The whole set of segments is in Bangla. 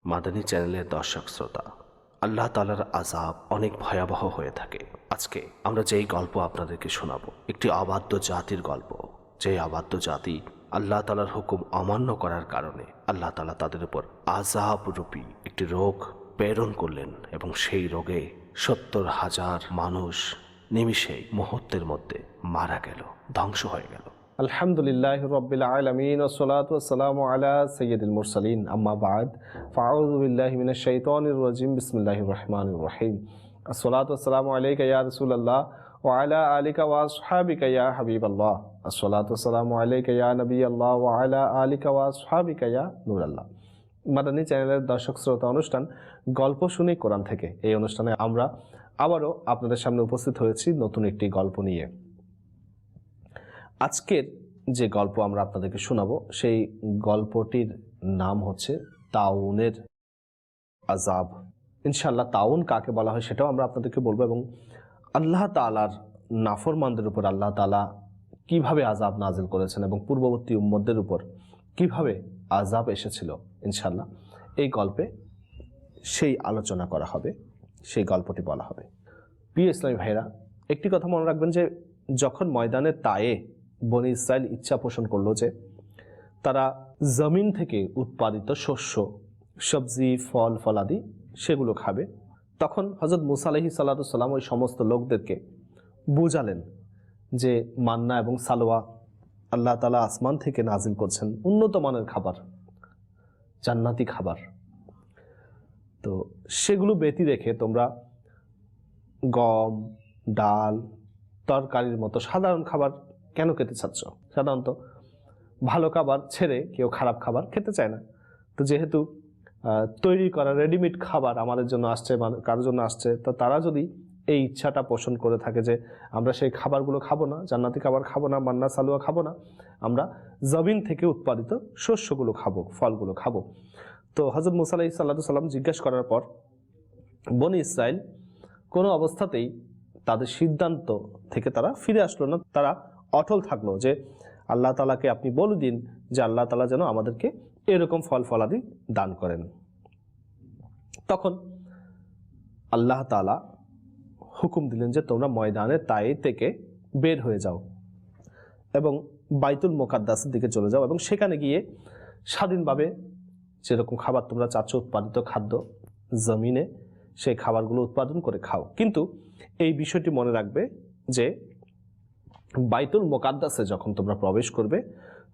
মাদানী চ্যানেলের দর্শক শ্রোতা, আল্লাহ তাআলার আযাব অনেক ভয়াবহ হয়ে থাকে। আজকে আমরা যেই গল্প আপনাদেরকে শোনাবো, একটি অবাধ্য জাতির গল্প। যে অবাধ্য জাতি আল্লাহ তাআলার হুকুম অমান্য করার কারণে আল্লাহ তাআলা তাদের উপর আযাব রূপী একটি রোগ প্রেরণ করলেন, এবং সেই রোগে ৭০,০০০ মানুষ নিমিষেই, মুহূর্তের মধ্যে মারা গেল, ধ্বংস হয়ে গেল। আলহামদুলিল্লাহি রাব্বিল আলামিন ওয়াসসালাতু ওয়াসসালামু আলা সাইয়্যিদিল মুরসালিন আম্মা বা'দ ফাআউযু বিল্লাহি মিনাশ শাইতানির রাজিম বিসমিল্লাহির রহমানির রহিম আসসালাতু ওয়াসসালামু আলাইকা ইয়া রাসূলুল্লাহ ওয়া আলা আলিকা ওয়া আসহাবিকা ইয়া হাবিবাল্লাহ আসসালাতু ওয়াসসালামু আলাইকা ইয়া নবিয়াল্লাহ ওয়া আলা আলিকা ওয়া আসহাবিকা ইয়া নূরাল্লাহ। মাদানী চ্যানেলের দর্শক শ্রোতা অনুষ্ঠান গল্প শুনি কোরআন থেকে। এই অনুষ্ঠানে আমরা আবারও আপনাদের সামনে উপস্থিত হয়েছি নতুন একটি গল্প নিয়ে। আজকের যে গল্প আমরা আপনাদেরকে শোনাবো সেই গল্পটির নাম হচ্ছে তাউনের আযাব। ইনশাআল্লাহ তাউন কাকে বলা হয় সেটাও আমরা আপনাদেরকে বলবো, এবং আল্লাহ তাআলার নাফরমানদের উপর আল্লাহ তাআলা কিভাবে আযাব নাজিল করেছেন এবং পূর্ববর্তী উম্মতদের উপর কিভাবে আযাব এসেছিল, ইনশাআল্লাহ এই গল্পে সেই আলোচনা করা হবে, সেই গল্পটি বলা হবে। প্রিয় ইসলামী ভাইরা, একটি কথা মনে রাখবেন যে যখন ময়দানে তায়ে বনি ইসরাইল ইচ্ছা পোষণ করলো যে তারা জমিন থেকে উৎপাদিত শস্য, সবজি, ফল ফলাদি সেগুলো খাবে, তখন হযরত মুসা আলাইহিস সালাতু সালাম ওই সমস্ত লোকদেরকে বুঝালেন যে মান্না এবং সালোয়া আল্লাহ তাআলা আসমান থেকে নাজিল করছেন, উন্নত মানের খাবার, জান্নাতি খাবার। তো সেগুলো ব্যতি রেখে তোমরা গম, ডাল, তরকারির মতো সাধারণ খাবার কেন খেতে চাচ্ছ? সাধারণত ভালো খাবার ছেড়ে কেউ খারাপ খাবার খেতে চায় না। তো যেহেতু তৈরি করা রেডিমেড খাবার আমাদের জন্য আসছে, কারোর জন্য আসছে, তো তারা যদি এই ইচ্ছাটা পোষণ করে থাকে যে আমরা সেই খাবারগুলো খাবো না, জান্নাতি খাবার খাবো না, মান্না সালুয়া খাবো না, আমরা জমিন থেকে উৎপাদিত শস্যগুলো খাবো, ফলগুলো খাবো। তো হযরত মুসা আলাইহিস সালাম জিজ্ঞাসা করার পর বনি ইসরাইল কোনো অবস্থাতেই তাদের সিদ্ধান্ত থেকে তারা ফিরে আসলো না। তারা অটল থাকলো যে আল্লাহ তাআলাকে আপনি বলে দিন যে আল্লাহ তাআলা যেন আমাদেরকে এরকম ফল ফলাদি দান করেন। তখন আল্লাহ তাআলা হুকুম দিলেন যে তোমরা ময়দানে তায়ে থেকে বের হয়ে যাও এবং বাইতুল মুকাদ্দাসের দিকে চলে যাও, এবং সেখানে গিয়ে স্বাধীনভাবে যেরকম খাবার তোমরা চাচ্ছ, উৎপাদিত খাদ্য, জমিনে সেই খাবারগুলো উৎপাদন করে খাও। কিন্তু এই বিষয়টি মনে রাখবে যে বাইতুল মুকাদ্দাসে যখন তোমরা প্রবেশ করবে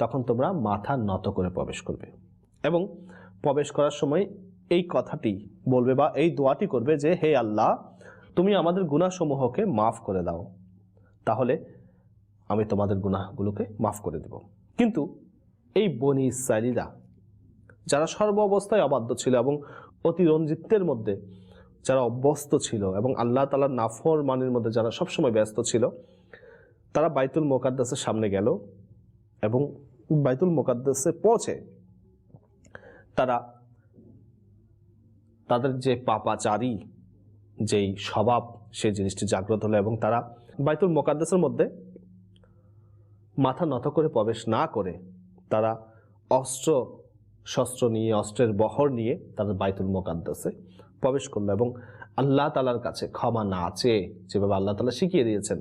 তখন তোমরা মাথা নত করে প্রবেশ করবে, এবং প্রবেশ করার সময় এই কথাটি বলবে বা এই দোয়াটি করবে যে হে আল্লাহ, তুমি আমাদের গুনাহসমূহকে মাফ করে দাও, তাহলে আমি তোমাদের গুনাহগুলোকে মাফ করে দেব। কিন্তু এই বনি ইসরাইলীরা যারা সর্ব অবস্থায় অবাধ্য ছিল এবং অতিরঞ্জিতের মধ্যে যারা অভ্যস্ত ছিল এবং আল্লাহ তাআলার নাফরমানির মধ্যে যারা সবসময় ব্যস্ত ছিল, তারা বাইতুল মুকাদ্দাসের সামনে গেল এবং বাইতুল মুকাদ্দাসে পৌঁছে তারা তাদের যে পাপাচারী যেই স্বভাব সেই জিনিসটি জাগ্রত হলো, এবং তারা বাইতুল মুকাদ্দাসের মধ্যে মাথা নত করে প্রবেশ না করে তারা অস্ত্র শস্ত্র নিয়ে, অস্ত্রের বহর নিয়ে তারা বাইতুল মুকাদ্দাসে প্রবেশ করলো এবং আল্লাহ তাআলার কাছে ক্ষমা না চেয়ে, যেভাবে আল্লাহ তাআলা শিখিয়ে দিয়েছেন,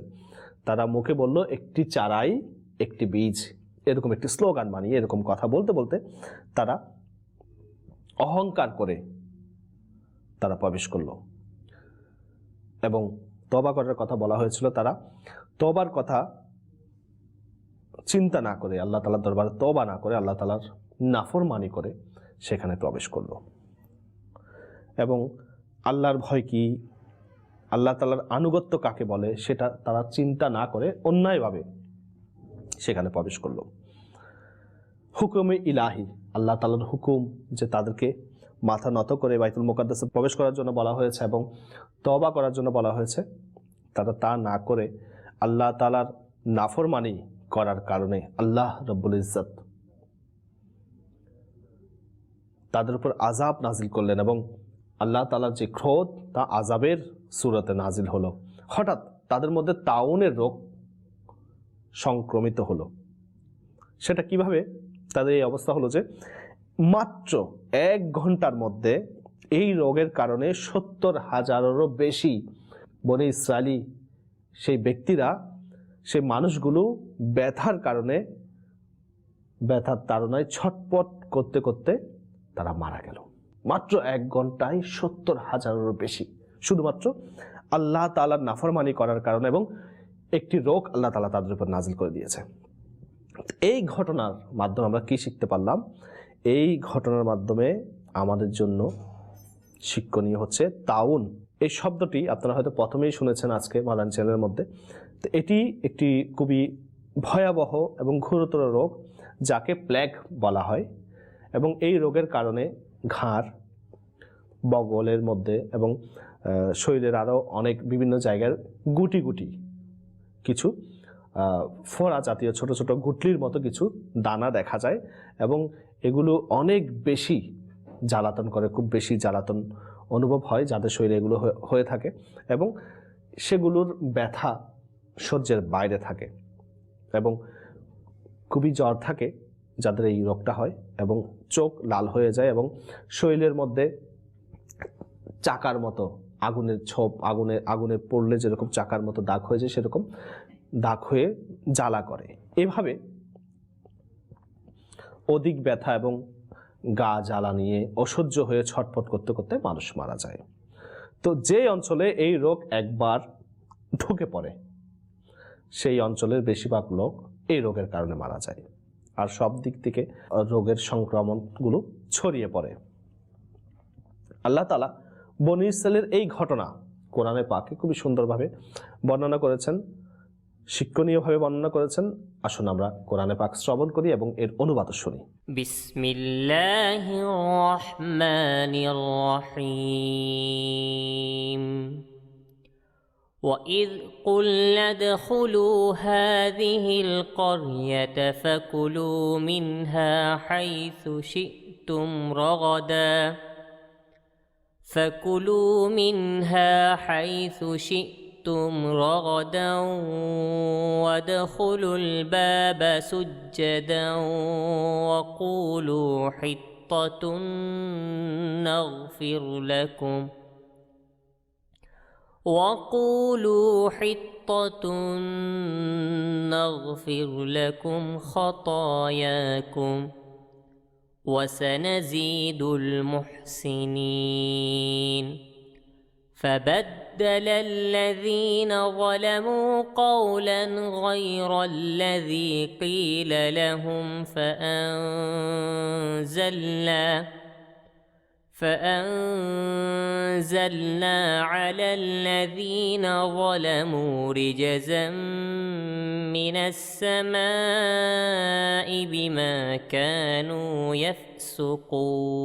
তারা মুখে বলল একটি চারাই একটি বীজ, এরকম একটি স্লোগান বানিয়ে এরকম কথা বলতে বলতে তারা অহংকার করে তারা প্রবেশ করলো। এবং তওবা করার কথা বলা হয়েছিল, তারা তওবার কথা চিন্তা না করে, আল্লাহ তাআলার দরবারে তওবা না করে, আল্লাহ তাআলার নাফরমানি করে সেখানে প্রবেশ করলো। এবং আল্লাহর ভয় কি, আল্লাহ তাআলার আনুগত্য কাকে বলে সেটা তারা চিন্তা না করে অন্যায়ভাবে সেখানে প্রবেশ করলো। হুকুমে ইলাহি, আল্লাহ তাআলার হুকুম যে তাদেরকে মাথা নত করে বাইতুল মুকাদ্দাসে প্রবেশ করার জন্য বলা হয়েছে এবং তওবা করার জন্য বলা হয়েছে, তারা তা না করে আল্লাহ তাআলার নাফরমানি করার কারণে আল্লাহ রব্বুল ইজ্জত তাদের উপর আযাব নাজিল করলেন, এবং আল্লাহ তাআলার যে ক্রোধ তা আযাবের সূরতে নাজিল হলো। হঠাৎ তাদের মধ্যে তাউনের রোগ সংক্রমিত হলো। সেটা কিভাবে তাদের এই অবস্থা হলো যে মাত্র 1 ঘন্টার মধ্যে এই রোগের কারণে 70,000-এরও বেশি বনি ইসরায়েলি সেই ব্যক্তিরা, সেই মানুষগুলো ব্যথার কারণে, ব্যথার তাড়নায় ছটপট করতে করতে তারা মারা গেল। মাত্র 1 ঘন্টায় 70,000-এরও বেশি, শুধুমাত্র আল্লাহ তাআলার নাফরমানি করার কারণে, এবং একটি রোগ আল্লাহ তাআলা তাদের উপর নাজিল করে দিয়েছে। এই ঘটনার মাধ্যমে আমরা কি শিখতে পারলাম? এই ঘটনার মাধ্যমে আমাদের জন্য শিক্ষণীয় হচ্ছে তাউন। এই শব্দটি আপনারা হয়তো প্রথমেই শুনেছেন আজকে মাদানী চ্যানেলের মধ্যে। তো এটি একটি খুবই ভয়াবহ এবং ঘোরতর রোগ, যাকে প্লেগ বলা হয়, এবং এই রোগের কারণে ঘাড়, বগলের মধ্যে এবং শরীরের আরও অনেক বিভিন্ন জায়গার গুটি গুটি কিছু ফোড়া জাতীয় ছোট ছোট গুটলির মতো কিছু দানা দেখা যায়, এবং এগুলো অনেক বেশি জ্বালাতন করে, খুব বেশি জ্বালাতন অনুভব হয় যাদের শরীরে এগুলো হয়ে থাকে, এবং সেগুলোর ব্যথা সহ্যের বাইরে থাকে, এবং খুবই জ্বর থাকে যাদের এই রোগটা হয়, এবং চোখ লাল হয়ে যায়, এবং শরীরের মধ্যে চাকার মতো আগুনের ছোপ, আগুনে পড়লে যেরকম চাকার মতো দাগ হয়ে যায় সেরকম দাগ হয়ে জ্বালা করে। এভাবে অধিক ব্যথা এবং গা জ্বালা নিয়ে অসহ্য হয়ে ছটফট করতে করতে মানুষ মারা যায়। তো যে অঞ্চলে এই রোগ একবার ঢুকে পড়ে সেই অঞ্চলের বেশিরভাগ লোক এই রোগের কারণে মারা যায়, আর সব দিক থেকে রোগের সংক্রমণগুলো ছড়িয়ে পড়ে। আল্লাহ তাআলা বনী ইসরাইলের এই ঘটনা কোরআনে পাকে খুবই সুন্দরভাবে বর্ণনা করেছেন, শিক্ষণীয়ভাবে বর্ণনা করেছেন। আসুন আমরা কোরআনে পাক শ্রবণ করি এবং এর অনুবাদ শুনি। বিসমিল্লাহির রহমানির রহিম। وَإِذْ قُلْنَا ادْخُلُوا هَٰذِهِ الْقَرْيَةَ فَكُلُوا مِنْهَا حَيْثُ شِئْتُمْ رَغَدًا وَادْخُلُوا الْبَابَ سُجَّدًا وَقُولُوا حِطَّةٌ نَغْفِرْ لَكُمْ خَطَايَاكُمْ وَسَنَزِيدُ الْمُحْسِنِينَ فبدل الذين ظلموا قولا غير الذي قيل لهم فأنزلنا على الذين ظلموا رجزا من السماء بما كانوا يفسقون।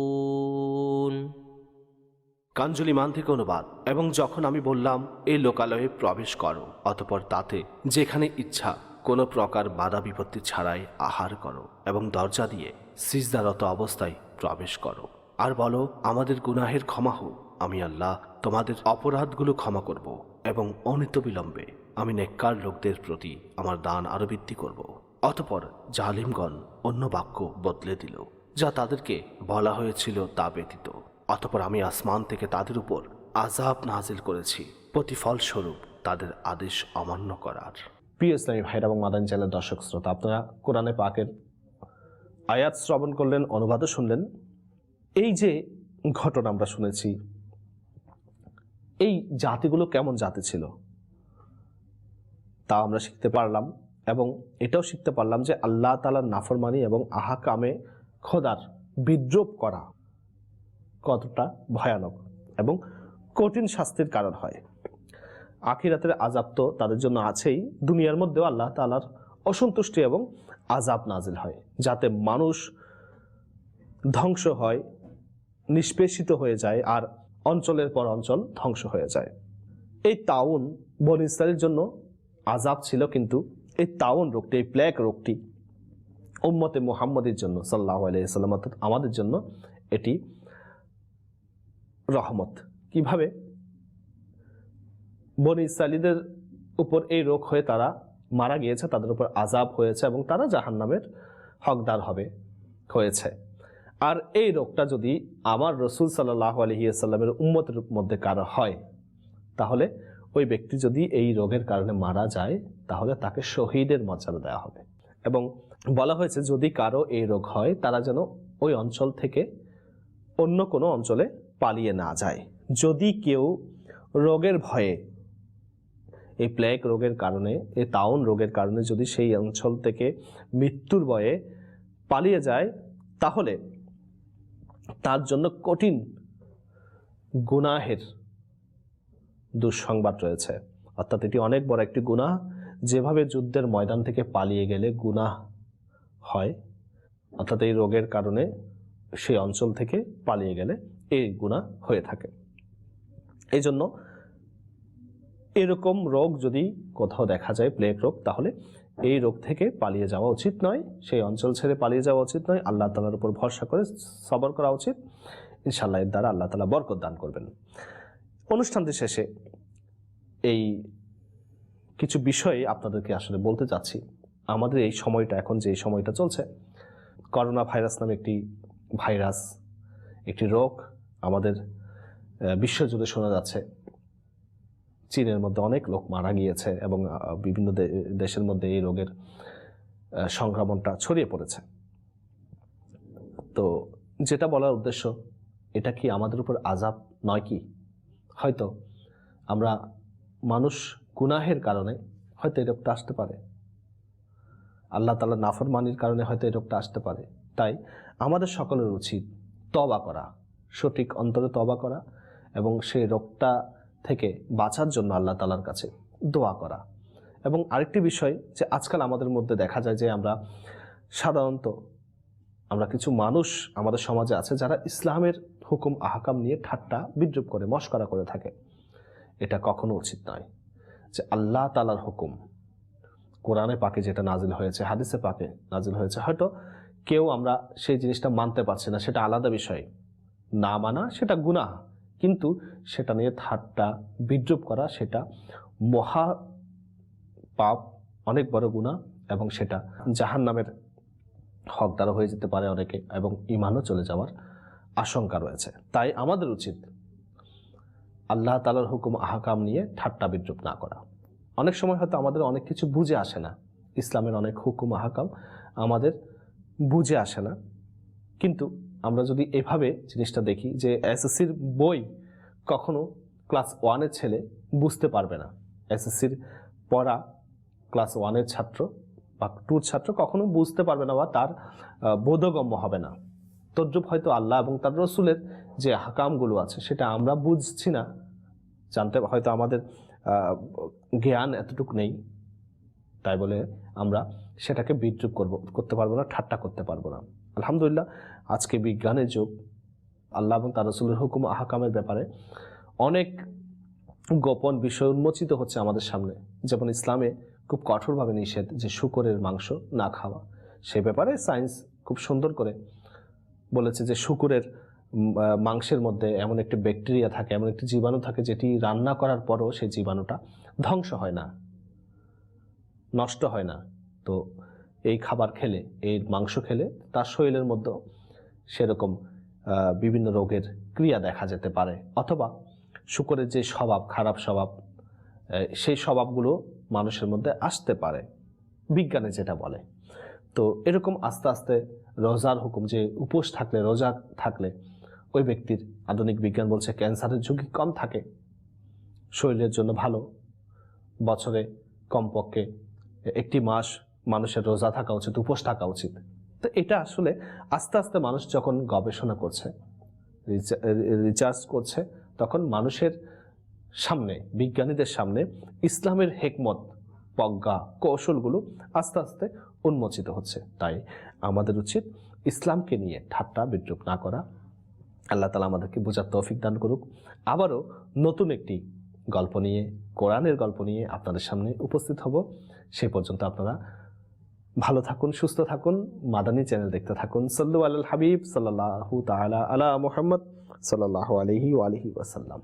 কাঞ্জুল ইমান থেকে অনুবাদ। এবং যখন আমি বললাম এই লোকালয়ে প্রবেশ করো, অতঃপর তাতে যেখানে ইচ্ছা কোনো প্রকার বাধা বিপত্তি ছাড়াই আহার করো, এবং দরজা দিয়ে সিজদারত অবস্থায় প্রবেশ করো, আর বলো আমাদের গুনাহের ক্ষমা হোক, আমি আল্লাহ তোমাদের অপরাধগুলো ক্ষমা করব, এবং অনিত বিলম্বে আমি নেককার লোকদের প্রতি আমার দান আরো বৃদ্ধি করব। অতঃপর জালিমগণ অন্য বাক্য বদলে দিল, যা তাদেরকে বলা হয়েছিল তা ব্যতীত। অতঃপর আমি আসমান থেকে তাদের উপর আযাব নাজিল করেছি প্রতিফল স্বরূপ তাদের আদেশ অমান্য করার। প্রিয় ইসলামী ভাইরা এবং মাদানী চ্যানেলের দর্শক শ্রোতা, আপনারা কোরআনে পাকের আয়াত শ্রবণ করলেন, অনুবাদও শুনলেন। এই যে ঘটনা আমরা শুনেছি, এই জাতিগুলো কেমন জাতি ছিল তা আমরা শিখতে পারলাম, এবং এটাও শিখতে পারলাম যে আল্লাহ তাআলার নাফরমানি এবং আহকামে খোদার বিদ্রূপ করা কতটা ভয়ানক এবং কঠিন শাস্তির কারণ হয়। আখিরাতের আযাব তো তাদের জন্য আছেই, দুনিয়ার মধ্যেও আল্লাহ তাআলার অসন্তুষ্টি এবং আযাব নাজিল হয়, যাতে মানুষ ধ্বংস হয়, নিষ্পেষিত হয়ে যায়, আর অঞ্চলের পর অঞ্চল ধ্বংস হয়ে যায়। এই তাউন বনী ইসরাইলের জন্য আযাব ছিল, কিন্তু এই তাউন রোগটি, এই প্লেগ রোগটি উম্মতে মুহাম্মদের জন্য সাল্লাল্লাহু আলাইহি ওয়াসাল্লাম অর্থাৎ আমাদের জন্য এটি রহমত। কিভাবে? বনী ইসরাইলীদের উপর এই রোগ হয়ে তারা মারা গিয়েছে, তাদের উপর আযাব হয়েছে, এবং তারা জাহান্নামের হকদার হয়েছে। আর এই রোগটা যদি আমার রসুল সাল্লাল্লাহু আলাইহি ওয়াসাল্লামের উম্মতের মধ্যে কারো হয়, তাহলে ওই ব্যক্তি যদি এই রোগের কারণে মারা যায় তাহলে তাকে শহীদের মর্যাদা দেওয়া হবে। এবং বলা হয়েছে যদি কারো এই রোগ হয় তারা যেন ওই অঞ্চল থেকে অন্য কোনো অঞ্চলে পালিয়ে না যায়। যদি কেউ রোগের ভয়ে, এই প্লেগ রোগের কারণে, এই তাউন রোগের কারণে যদি সেই অঞ্চল থেকে মৃত্যুর ভয়ে পালিয়ে যায় তাহলে তার জন্য কঠিন গুনাহের দুঃসংবাদ রয়েছে। অর্থাৎ এটি অনেক বড় একটি গুনাহ। যেভাবে যুদ্ধের ময়দান থেকে পালিয়ে গেলে গুনাহ হয়, অর্থাৎ এই রোগের কারণে সেই অঞ্চল থেকে পালিয়ে গেলে এই গুনাহ হয়ে থাকে। এই জন্য এরকম রোগ যদি কোথাও দেখা যায়, প্লেগ রোগ, তাহলে এই রোগ থেকে পালিয়ে যাওয়া উচিত নয়, সেই অঞ্চল ছেড়ে পালিয়ে যাওয়া উচিত নয়। আল্লাহ তাআলার উপর ভরসা করে সবর করা উচিত। ইনশাআল্লাহ এর দ্বারা আল্লাহ তাআলা বরকত দান করবেন। অনুষ্ঠানটি শেষে এই কিছু বিষয়ে আপনাদেরকে আসলে বলতে চাচ্ছি। আমাদের এই সময়টা, এখন যে সময়টা চলছে, করোনা ভাইরাস নামে একটি ভাইরাস, একটি রোগ আমাদের বিশ্বজুড়ে শোনা যাচ্ছে। চীনের মধ্যে অনেক লোক মারা গিয়েছে এবং বিভিন্ন দেশের মধ্যে এই রোগের সংক্রমণটা ছড়িয়ে পড়েছে। তো যেটা বলার উদ্দেশ্য, এটা কি আমাদের উপর আযাব নয় কি? হয়তো আমরা মানুষ গুনাহের কারণে হয়তো এই রোগটা আসতে পারে, আল্লাহ তাআলার নাফরমানির কারণে হয়তো এই রোগটা আসতে পারে। তাই আমাদের সকলের উচিত তওবা করা, সঠিক অন্তরে তওবা করা এবং সেই রোগটা থেকে বাঁচার জন্য আল্লাহ তাআলার কাছে দোয়া করা। এবং আরেকটি বিষয় যে আজকাল আমাদের মধ্যে দেখা যায় যে আমরা সাধারণত কিছু মানুষ আমাদের সমাজে আছে যারা ইসলামের হুকুম আহকাম নিয়ে ঠাট্টা বিদ্রূপ করে, মশকরা করে থাকে। এটা কখনো উচিত নয়। যে আল্লাহ তাআলার হুকুম, কোরআনে পাকে যেটা নাজিল হয়েছে, হাদিসে পাকে নাজিল হয়েছে, হয়তো কেউ আমরা সেই জিনিসটা মানতে পারছি না, সেটা আলাদা বিষয়। না মানা সেটা গুনাহ, কিন্তু সেটা নিয়ে ঠাট্টা বিদ্রূপ করা সেটা মহা পাপ, অনেক বড় গুনাহ, এবং সেটা জাহান্নামের হকদার হয়ে যেতে পারে অনেকে, এবং ঈমানও চলে যাওয়ার আশঙ্কা রয়েছে। তাই আমাদের উচিত আল্লাহ তাআলার হুকুম আহকাম নিয়ে ঠাট্টা বিদ্রূপ না করা। অনেক সময় হয়তো আমাদের অনেক কিছু বুঝে আসে না, ইসলামের অনেক হুকুম আহকাম আমাদের বুঝে আসে না, কিন্তু আমরা যদি এভাবে জিনিসটা দেখি যে এসএসসির বই কখনো ক্লাস 1-এর ছেলে বুঝতে পারবে না, এসএসসির পড়া ক্লাস 1-এর ছাত্র বা 2-র ছাত্র কখনো বুঝতে পারবে না বা তার বোধগম্য হবে না। তদ্রূপ হয়তো আল্লাহ এবং তার রসুলের যে হাকামগুলো আছে সেটা আমরা বুঝছি না, জানতে হয়তো আমাদের জ্ঞান এতটুকু নেই, তাই বলে আমরা সেটাকে বিদ্রূপ করতে পারবো না, ঠাট্টা করতে পারবো না। আলহামদুলিল্লাহ, আজকে বিজ্ঞানের যুগ, আল্লাহ এবং তার রসুলের হুকুম আহকামের ব্যাপারে অনেক গোপন বিষয় উন্মোচিত হচ্ছে আমাদের সামনে। যেমন ইসলামে খুব কঠোরভাবে নিষেধ যে শূকরের মাংস না খাওয়া, সে ব্যাপারে সায়েন্স খুব সুন্দর করে বলেছে যে শূকরের মাংসের মধ্যে এমন একটি ব্যাকটেরিয়া থাকে, এমন একটি জীবাণু থাকে যেটি রান্না করার পরও সেই জীবাণুটা ধ্বংস হয় না, নষ্ট হয় না। তো এই খাবার খেলে, এই মাংস খেলে তার শরীরের মধ্যে সেরকম বিভিন্ন রোগের ক্রিয়া দেখা যেতে পারে, অথবা শূকরের যে স্বভাব, খারাপ স্বভাব, সেই স্বভাবগুলো মানুষের মধ্যে আসতে পারে, বিজ্ঞানে যেটা বলে। তো এরকম আস্তে আস্তে রোজার হুকুম, যে উপোস থাকলে, রোজা থাকলে ওই ব্যক্তির, আধুনিক বিজ্ঞান বলছে, ক্যান্সারের ঝুঁকি কম থাকে, শরীরের জন্য ভালো। বছরে কমপক্ষে 1 মাস মানুষের রোজা থাকা উচিত, উপোস থাকা উচিত। তো এটা আসলে আস্তে আস্তে মানুষ যখন গবেষণা করছে, রিসার্চ করছে, তখন মানুষের সামনে, বিজ্ঞানীদের সামনে ইসলামের হিকমত, প্রজ্ঞা, কৌশলগুলো আস্তে আস্তে উন্মোচিত হচ্ছে। তাই আমাদের উচিত ইসলামকে নিয়ে ঠাট্টা বিদ্রূপ না করা। আল্লাহ তাআলা আমাদেরকে বোঝার তৌফিক দান করুক। আবারও নতুন একটি গল্প নিয়ে, কোরআনের গল্প নিয়ে আপনাদের সামনে উপস্থিত হব। সে পর্যন্ত আপনারা ভালো থাকুন, সুস্থ থাকুন, মাদানী চ্যানেল দেখতে থাকুন। সাল্লু আলাল হাবিব সাল্লাল্লাহু তাআলা আলা মুহাম্মদ সাল্লাল্লাহু আলাইহি ওয়া আলিহি ওয়াসাল্লাম।